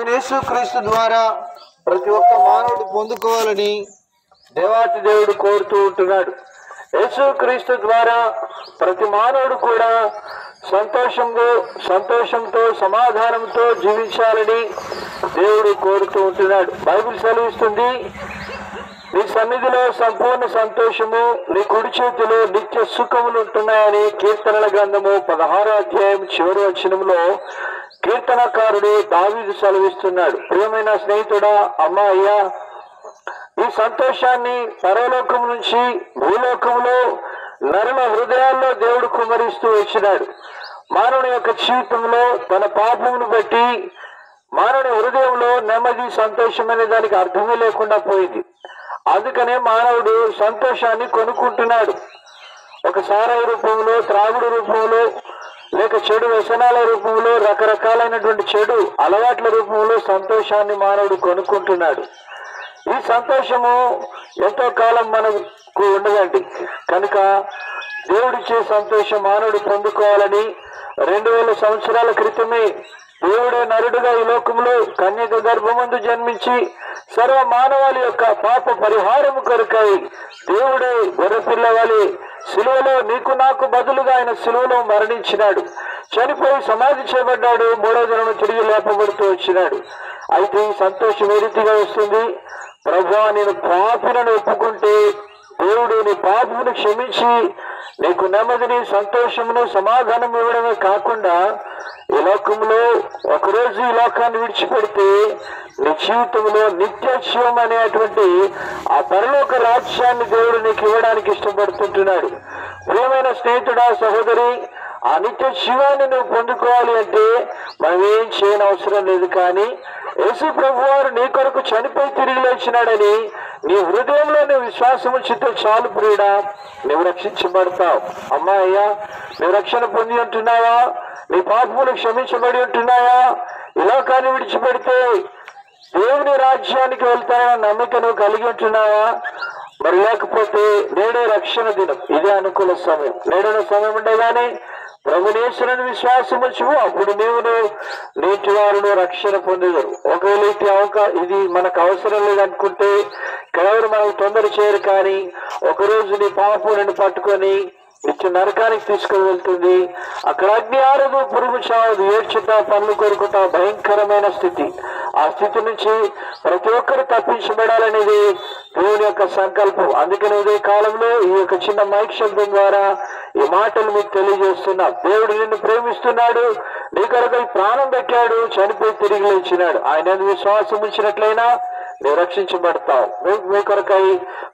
యేసుక్రీస్తు ద్వారా ప్రతి ఒక్క మానవుడు పొందుకోవాలని దేవాతి దేవుడు కోరుతూ ఉంటున్నాడు. యేసుక్రీస్తు ద్వారా ప్రతి మానవుడు కూడా సంతోషంతో సమాధానంతో జీవించాలని దేవుడు కోరుతూ ఉంటున్నాడు. బైబిల్ సెలవిస్తుంది, నీ సన్నిధిలో సంపూర్ణ సంతోషము, నీ కుడి చేతిలో నిత్య సుఖములు ఉంటున్నాయని కీర్తనల గ్రంథము 16వ అధ్యాయం చివరి వచనంలో కీర్తనకారుడు దావీదు సెలవిస్తున్నాడు. ప్రియమైన స్నేహితుడా, అయ్యా, ఈ సంతోషాన్ని పరలోకం నుంచి భూలోకంలో నరుల హృదయాల్లో దేవుడు కుమరిస్తూ వచ్చినాడు. మానవుని యొక్క జీవితంలో తన పాపమును బట్టి మానవుని హృదయంలో నెమ్మది సంతోషం అనే దానికి అర్థమే లేకుండా పోయింది. అందుకనే మానవుడు సంతోషాన్ని కొనుక్కుంటున్నాడు. ఒక సారాయి రూపంలో, త్రాగుడు రూపంలో, లేక చెడు వ్యసనాల రూపంలో, రకరకాలైనటువంటి చెడు అలవాట్ల రూపంలో సంతోషాన్ని మానవుడు కొనుక్కుంటున్నాడు. ఈ సంతోషము ఎంతో కాలం మనకు ఉండదండి. కనుక దేవుడిచ్చే సంతోషం మానవుడు పొందుకోవాలని 2000 సంవత్సరాల క్రితమే దేవుడే నరుడుగా ఈ లోకంలో కన్యక గర్భమందు జన్మించి సర్వ మానవాళి యొక్క పాప పరిహారము కొరకై దేవుడే గొర్రెపిల్లవాలి సిలువలో నీకు నాకు బదులుగా ఆయన సిలువలో మరణించినాడు. చనిపోయి సమాధి చేయబడ్డాడు. 3వ దినమున తిరిగి లేపబడుతూ వచ్చినాడు. అయితే ఈ సంతోషం ఏ రీతిగా వస్తుంది? ప్రభువా, నేను పాపినని ఒప్పుకుంటే దేవుడు నీ పాపమును క్షమించి నీకు నెమ్మదిని, సంతోషమును, సమాధానం ఇవ్వడమే కాకుండా ఈ లోకంలో ఒకరోజు ఈ లోకాన్ని విడిచిపెడితే నీ జీవితంలో నిత్య జీవం అనేటువంటి ఆ పరలోక రాజ్యాన్ని దేవుడు నీకు ఇవ్వడానికి ఇష్టపడుతుంటున్నాడు. ప్రియమైన స్నేహితుడా, సహోదరి, ఆ నిత్య జీవాన్ని నువ్వు పొందుకోవాలి అంటే మనం ఏం చేయని అవసరం లేదు. కానీ యేసు ప్రభు వారు నీ కొరకు చనిపోయి తిరిగి లేచినాడని నీ హృదయంలో నువ్వు విశ్వాసం ఉంచితే చాలు ప్రియుడా, నువ్వు రక్షించబడతావు. అయ్యా, నువ్వు రక్షణ పొంది ఉంటున్నావా? నీ పాపములు క్షమించబడి ఉంటున్నాయా? ఈ లోకాన్ని విడిచిపెడితే దేవుని రాజ్యానికి వెళ్తానన్న నమ్మిక నువ్వు కలిగి ఉంటున్నావా? మరి లేకపోతే నేడే రక్షణ దినం, ఇదే అనుకూల సమయం. నేడైన సమయం ఉండగానే ప్రభునేశ్వరుని విశ్వాసం వచ్చువు, అప్పుడు నేటి వారు రక్షణ పొందేదారు. ఒకవేళ ఇది మనకు అవసరం లేదనుకుంటే ఎవరు మనకు తొందర చేయరు. కానీ ఒకరోజు నీ పాపం నిన్ను పట్టుకొని నిత్య నరకానికి తీసుకుని వెళ్తుంది. అక్కడ అగ్ని ఆరదు, పురుగు చావదు, ఏడ్చుట, పనులు కొరుకుట, భయంకరమైన స్థితి. ఆ స్థితి నుంచి ప్రతి ఒక్కరు తప్పించబడాలనేది దేవుని యొక్క సంకల్పం. అందుకని ఇదే కాలంలో ఈ యొక్క చిన్న మైక్ శబ్దం ద్వారా ఈ మాటలు మీకు తెలియజేస్తున్నా. దేవుడు నిన్ను ప్రేమిస్తున్నాడు, నీ కొరకు ప్రాణం పెట్టాడు, చనిపోయి తిరిగి లేచినాడు. ఆయన విశ్వాసం ఉంచినట్లయినా నువ్వు రక్షించబడతావు. మీ కొరకై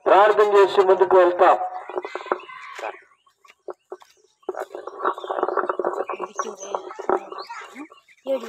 ప్రార్థన చేసి ముందుకు వెళ్తాం. ఏడు